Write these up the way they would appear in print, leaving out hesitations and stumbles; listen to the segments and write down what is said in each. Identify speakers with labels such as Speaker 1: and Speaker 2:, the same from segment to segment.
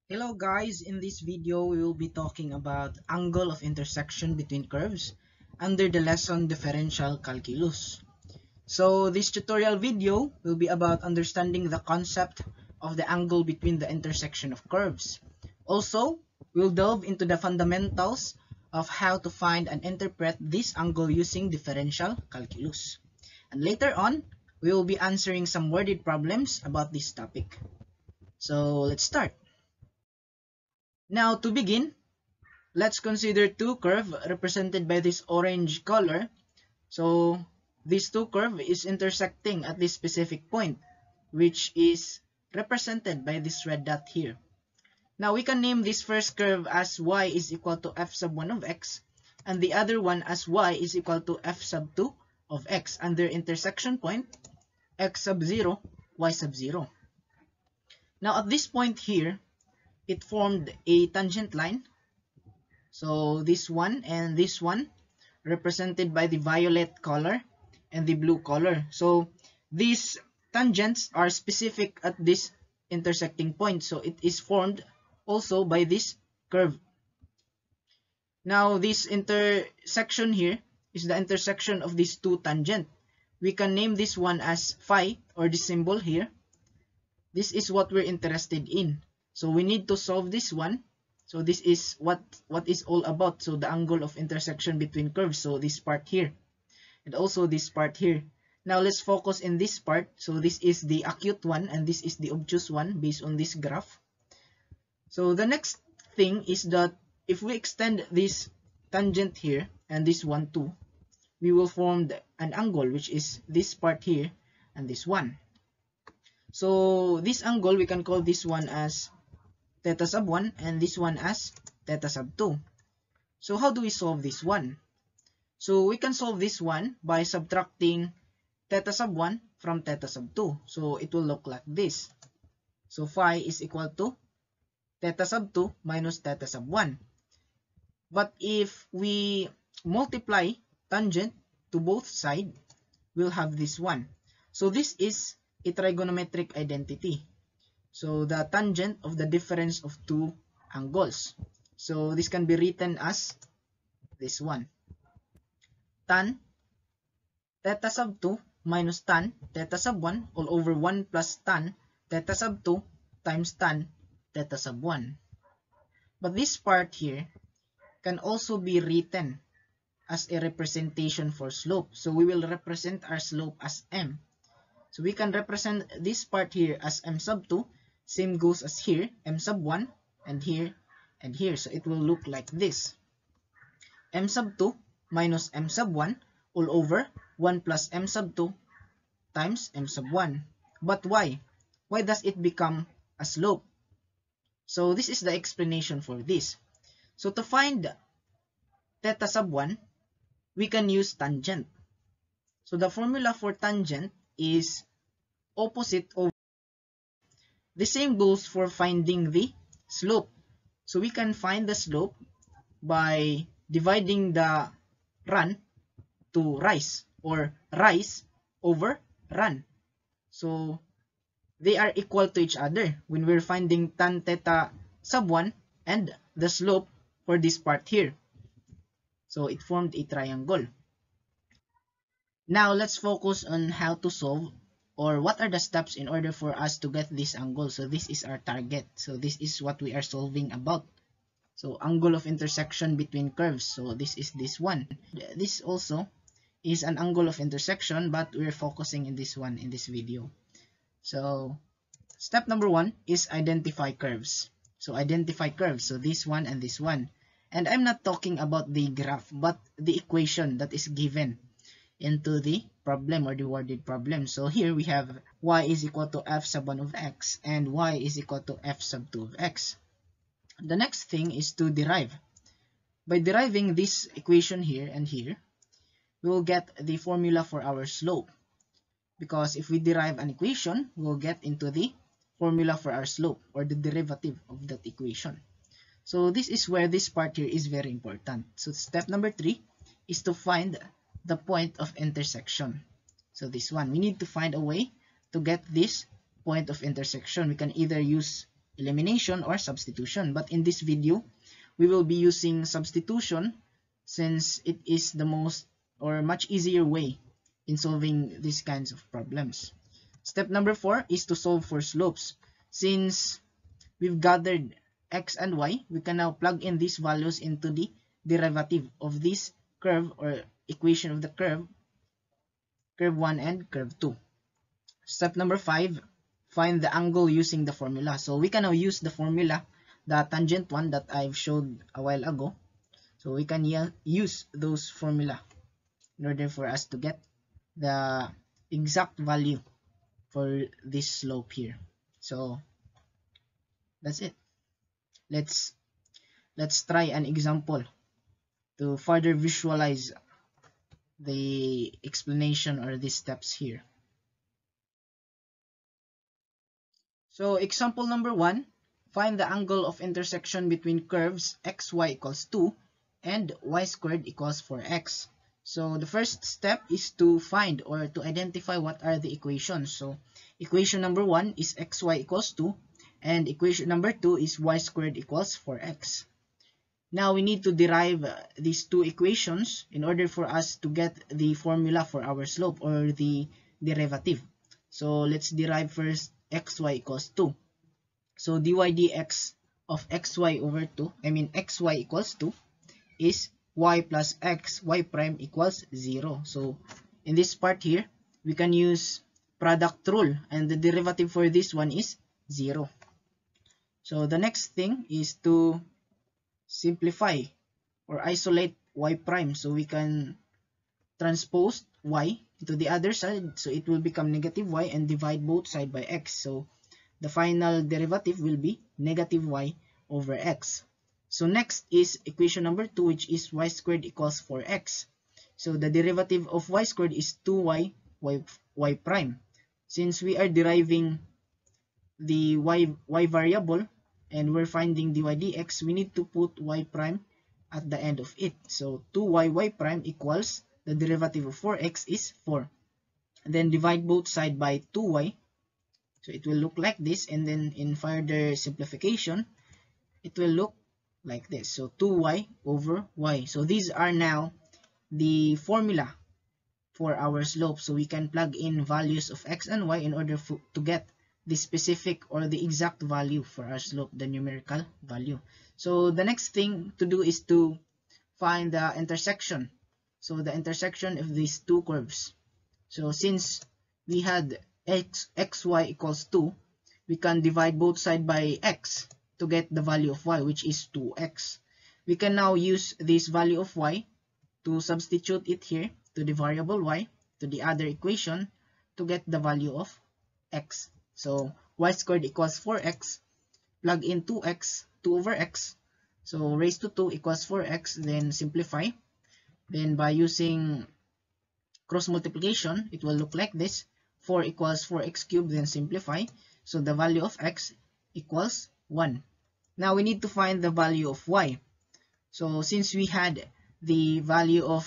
Speaker 1: Hello guys, in this video we will be talking about angle of intersection between curves under the lesson differential calculus. So this tutorial video will be about understanding the concept of the angle between the intersection of curves. Also, we'll delve into the fundamentals of how to find and interpret this angle using differential calculus. And later on, we will be answering some worded problems about this topic. So let's start. Now to begin, let's consider two curves represented by this orange color. So these two curves is intersecting at this specific point, which is represented by this red dot here. Now we can name this first curve as y is equal to f sub 1 of x, and the other one as y is equal to f sub 2 of x, and their intersection point x sub 0, y sub 0. Now at this point here, it formed a tangent line. So this one and this one represented by the violet color and the blue color. So these tangents are specific at this intersecting point. So it is formed also by this curve. Now this intersection here is the intersection of these two tangents. We can name this one as phi, or the symbol here. This is what we're interested in. So we need to solve this one. So this is what is all about. So the angle of intersection between curves. So this part here and also this part here. Now let's focus in this part. So this is the acute one and this is the obtuse one based on this graph. So the next thing is that if we extend this tangent here and this one too, we will form an angle, which is this part here and this one. So this angle, we can call this one as theta sub 1 and this one as theta sub 2. So how do we solve this one? So we can solve this one by subtracting theta sub 1 from theta sub 2. So it will look like this. So phi is equal to theta sub 2 minus theta sub 1. But if we multiply tangent to both sides, we'll have this one. So this is a trigonometric identity. So the tangent of the difference of two angles. So this can be written as this one. Tan theta sub 2 minus tan theta sub 1 all over 1 plus tan theta sub 2 times tan theta sub 1. But this part here can also be written as a representation for slope. So we will represent our slope as m. So we can represent this part here as m sub 2. Same goes as here, m sub 1 and here and here. So it will look like this. M sub 2 minus m sub 1 all over 1 plus m sub 2 times m sub 1. But why? Why does it become a slope? So this is the explanation for this. So to find theta sub 1, we can use tangent. So the formula for tangent is opposite over. The same goes for finding the slope. So we can find the slope by dividing the run to rise, or rise over run. So they are equal to each other when we're finding tan theta sub 1 and the slope for this part here. So it formed a triangle. Now let's focus on how to solve, or what are the steps in order for us to get this angle. So this is our target. So this is what we are solving about. So angle of intersection between curves. So this is this one. This also is an angle of intersection, but we're focusing in this one in this video. So step number 1 is identify curves. So identify curves. So this one and this one. And I'm not talking about the graph, but the equation that is given into the problem, or the worded problem. So here we have y is equal to f sub 1 of x and y is equal to f sub 2 of x. The next thing is to derive. By deriving this equation here and here, we will get the formula for our slope. Because if we derive an equation, we'll get into the formula for our slope, or the derivative of that equation. So this is where this part here is very important. So step number 3 is to find the point of intersection. So this one, we need to find a way to get this point of intersection. We can either use elimination or substitution. But in this video, we will be using substitution since it is the most or much easier way in solving these kinds of problems. Step number 4 is to solve for slopes. Since we've gathered x and y, we can now plug in these values into the derivative of this curve or equation of the curve 1 and curve 2. Step number 5, find the angle using the formula. So we can now use the formula, the tangent one that I've showed a while ago. So we can use those formula in order for us to get the exact value for this slope here. So that's it. Let's try an example to further visualize the explanation or these steps here. So example number 1, find the angle of intersection between curves xy equals 2 and y squared equals 4x. So the first step is to find or to identify what are the equations. So equation number 1 is xy equals 2 and equation number 2 is y squared equals 4x. Now we need to derive these two equations in order for us to get the formula for our slope or the derivative. So let's derive first xy equals 2. So dy dx of xy over 2, xy equals 2 is y plus x, y prime equals 0. So in this part here, we can use product rule and the derivative for this one is 0. So the next thing is to simplify or isolate y prime. So we can transpose y to the other side. So it will become negative y and divide both sides by x. So the final derivative will be negative y over x. So next is equation number 2, which is y squared equals 4x. So the derivative of y squared is 2y y prime. Since we are deriving the y variable and we're finding dy dx, we need to put y prime at the end of it. So 2y y prime equals the derivative of 4x is 4. And then divide both sides by 2y. So it will look like this, and then in further simplification, it will look like this. So 2y over y. So these are now the formula for our slope. So we can plug in values of x and y in order to get the specific or the exact value for our slope, the numerical value. So the next thing to do is to find the intersection. So the intersection of these two curves. So since we had xy equals 2, we can divide both sides by x to get the value of y, which is 2x. We can now use this value of y to substitute it here to the variable y to the other equation to get the value of x. So y squared equals 4x, plug in 2x, 2 over x, so raised to 2 equals 4x, then simplify. Then by using cross multiplication, it will look like this. 4 equals 4x cubed, then simplify. So the value of x equals 1. Now we need to find the value of y. So since we had the value of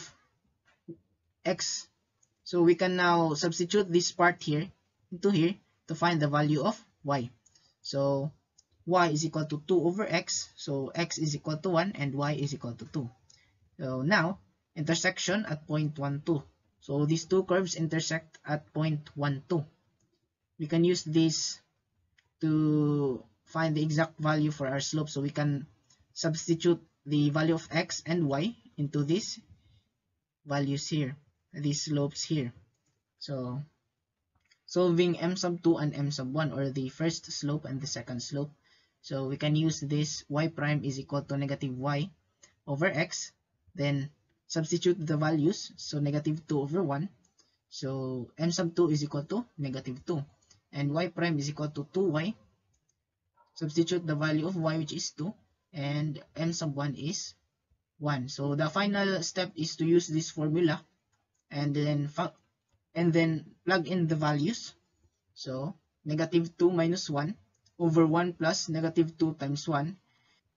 Speaker 1: x, so we can now substitute this part here into here to find the value of y. So y is equal to 2 over x. So x is equal to 1 and y is equal to 2. So now intersection at point 1, 2. So these two curves intersect at point 1, 2. We can use this to find the exact value for our slope. So we can substitute the value of x and y into these values here, these slopes here. So solving m sub 2 and m sub 1, or the first slope and the second slope. So we can use this y prime is equal to negative y over x. Then substitute the values. So negative 2 over 1. So m sub 2 is equal to negative 2. And y prime is equal to 2y. Substitute the value of y, which is 2. And m sub 1 is 1. So the final step is to use this formula and then plug in the values. So negative 2 minus 1 over 1 plus negative 2 times 1.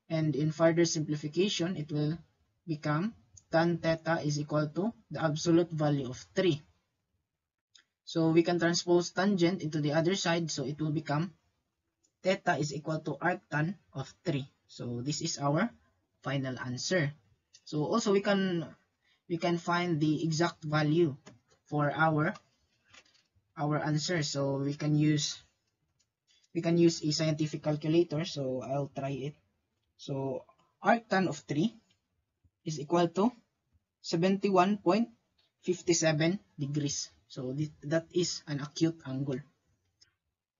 Speaker 1: And in further simplification, it will become tan theta is equal to the absolute value of 3. So we can transpose tangent into the other side, so it will become theta is equal to arctan of 3. So this is our final answer. So also we can find the exact value for our answer. So we can use a scientific calculator. So I'll try it. So arctan of 3 is equal to 71.57 degrees. So that is an acute angle.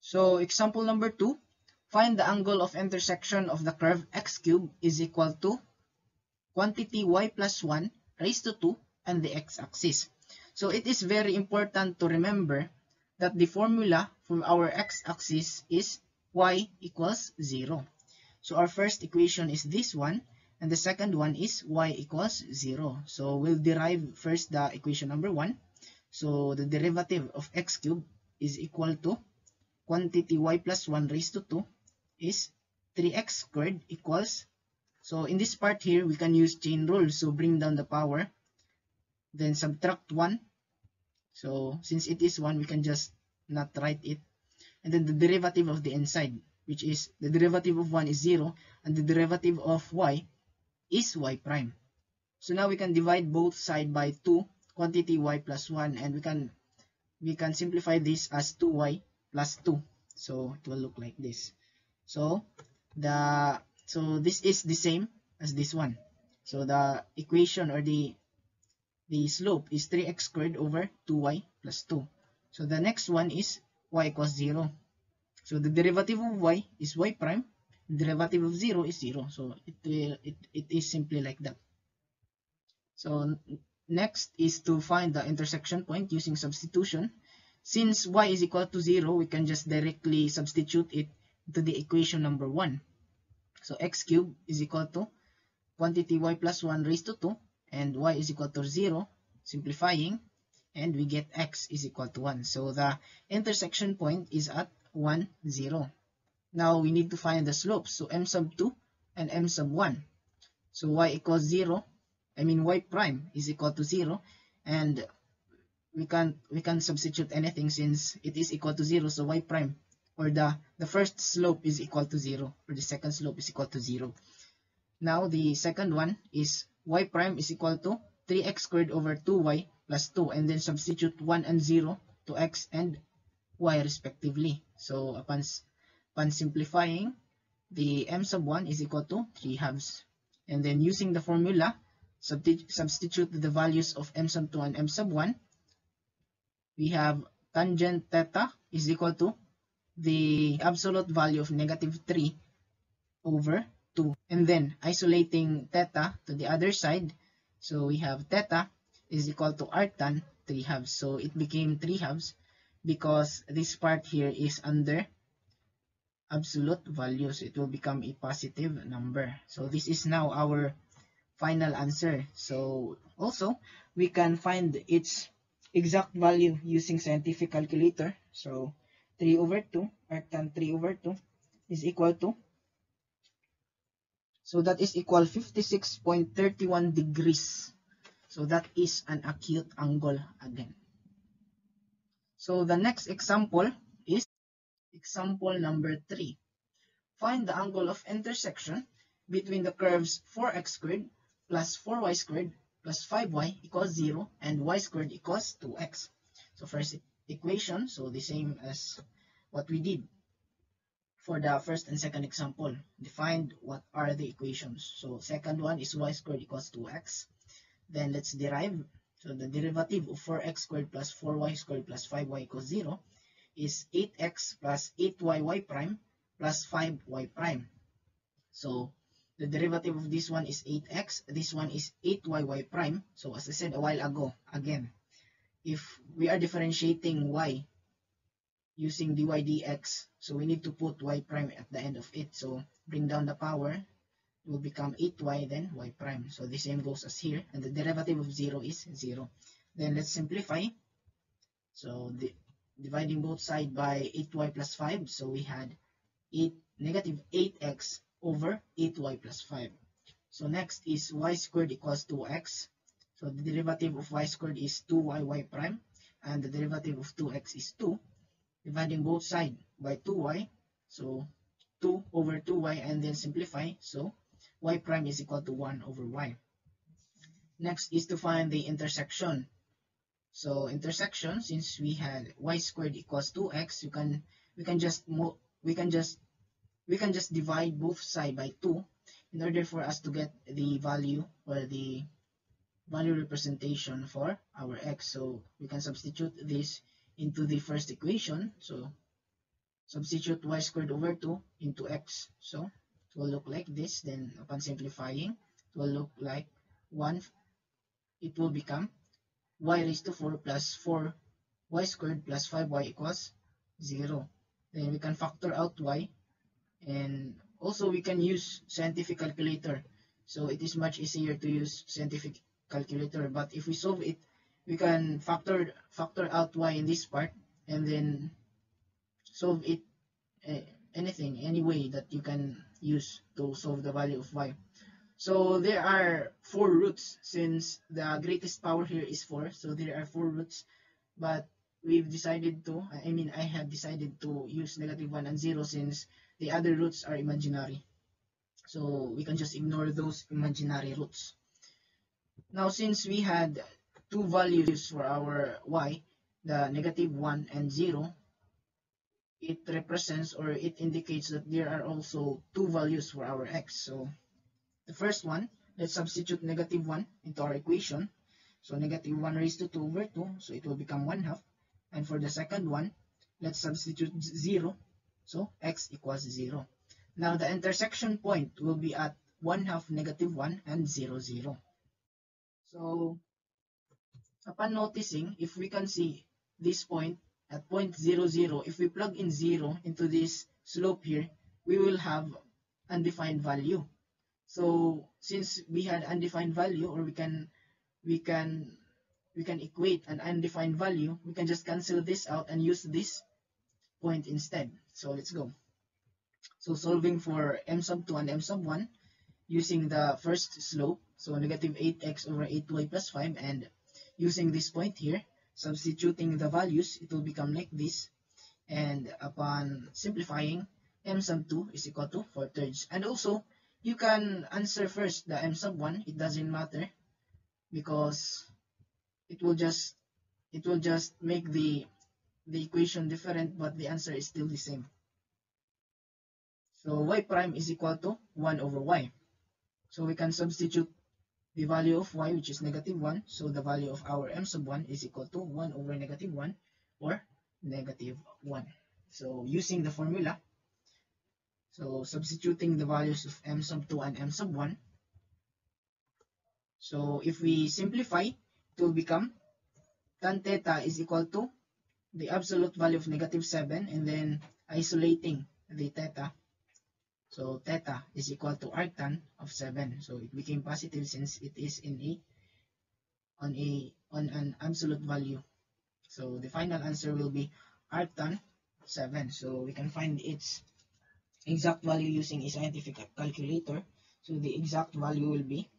Speaker 1: So example number 2, find the angle of intersection of the curve x cubed is equal to quantity y plus 1 raised to 2 and the x-axis. So it is very important to remember that the formula for our x-axis is y equals 0. So our first equation is this one, and the second one is y equals 0. So we'll derive first the equation number 1. So the derivative of x cubed is equal to quantity y plus 1 raised to 2 is 3x squared equals, so in this part here we can use chain rule, so bring down the power, then subtract 1. So since it is 1, we can just not write it, and then the derivative of the inside, which is the derivative of 1 is 0, and the derivative of y is y prime. So now we can divide both sides by 2, quantity y plus 1, and we can simplify this as 2y plus 2. So it will look like this. So this is the same as this one. So the equation or the slope is 3x squared over 2y plus 2. So the next one is y equals 0. So the derivative of y is y prime. The derivative of 0 is 0. So it is simply like that. So next is to find the intersection point using substitution. Since y is equal to 0, we can just directly substitute it to the equation number 1. So x cubed is equal to quantity y plus 1 raised to 2, and y is equal to 0, simplifying, and we get x is equal to 1. So the intersection point is at 1, 0. Now we need to find the slopes. So m sub 2 and m sub 1. So y equals 0, y prime is equal to 0, and we can substitute anything since it is equal to 0. So y prime, or the first slope is equal to 0, or the second slope is equal to 0. Now the second one is y prime is equal to 3x squared over 2y plus 2, and then substitute 1 and 0 to x and y respectively. So upon simplifying, the m sub 1 is equal to 3 halves. And then using the formula, substitute the values of m sub 2 and m sub 1. We have tangent theta is equal to the absolute value of negative 3 over 2. And then isolating theta to the other side, so we have theta is equal to arctan 3 halves. So it became 3 halves because this part here is under absolute values. It will become a positive number. So this is now our final answer. So also we can find its exact value using scientific calculator. So 3 over 2, arctan 3 over 2 is equal to, so that is equal 56.31 degrees. So that is an acute angle again. So the next example is example number 3. Find the angle of intersection between the curves 4x squared plus 4y squared plus 5y equals 0 and y squared equals 2x. So first equation, so the same as what we did for the first and second example. Defined what are the equations. So second one is y squared equals 2x. Then let's derive. So the derivative of 4x squared plus 4y squared plus 5y equals 0 is 8x plus 8y prime plus 5y prime. So the derivative of this one is 8x, this one is 8y prime. So as I said a while ago, again, if we are differentiating y using dy dx, so we need to put y prime at the end of it. So bring down the power, it will become 8y then y prime. So the same goes as here, and the derivative of 0 is 0. Then let's simplify. So dividing both sides by 8y plus 5, so we had negative 8x over 8y plus 5. So next is y squared equals 2x. So the derivative of y squared is 2y prime, and the derivative of 2x is 2. Dividing both sides by 2y, so 2 over 2y and then simplify. So y prime is equal to 1 over y. Next is to find the intersection. So intersection, since we had y squared equals 2x, we can just we can just we can just divide both sides by 2 in order for us to get the value or the value representation for our x. So we can substitute this into the first equation. So substitute y squared over 2 into x. So it will look like this. Then upon simplifying, it will look like 1. It will become y raised to 4 plus 4y squared plus 5y equals 0. Then we can factor out y, and also we can use scientific calculator. So it is much easier to use scientific calculator, but if we solve it, we can factor out y in this part and then solve it any way that you can use to solve the value of y. So there are 4 roots, since the greatest power here is 4. So there are 4 roots, but we've decided to, I have decided to use -1 and 0 since the other roots are imaginary. So we can just ignore those imaginary roots. Now since we had 2 values for our y, the -1 and 0, it represents or it indicates that there are also 2 values for our x. So the first one, let's substitute -1 into our equation. So -1 raised to 2 over 2, so it will become 1/2. And for the second one, let's substitute 0. So x equals 0. Now the intersection point will be at 1/2 -1 and 0, 0. So upon noticing, if we can see this point at point 0, 0, if we plug in 0 into this slope here, we will have undefined value. So since we had undefined value, or we can equate an undefined value, we can just cancel this out and use this point instead. So let's go. So solving for m sub 2 and m sub 1 using the first slope, so -8x over 8y plus 5, and using this point here, substituting the values, it will become like this. And upon simplifying, m sub 2 is equal to 4/3. And also, you can answer first the m sub 1, it doesn't matter, because it will just make the equation different, but the answer is still the same. So y prime is equal to 1 over y. So we can substitute the value of y, which is -1. So the value of our m sub 1 is equal to 1 over -1, or -1. So using the formula, so substituting the values of m sub 2 and m sub 1. So if we simplify, it will become tan theta is equal to the absolute value of -7, and then isolating the theta. So theta is equal to arctan of 7. So it became positive since it is on an absolute value. So the final answer will be arctan 7. So we can find its exact value using a scientific calculator. So the exact value will be,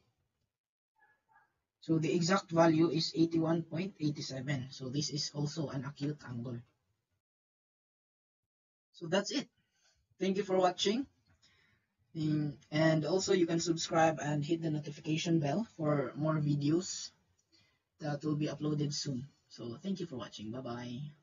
Speaker 1: so the exact value is 81.87. So this is also an acute angle. So that's it. Thank you for watching. And also you can subscribe and hit the notification bell for more videos that will be uploaded soon. So thank you for watching. Bye bye.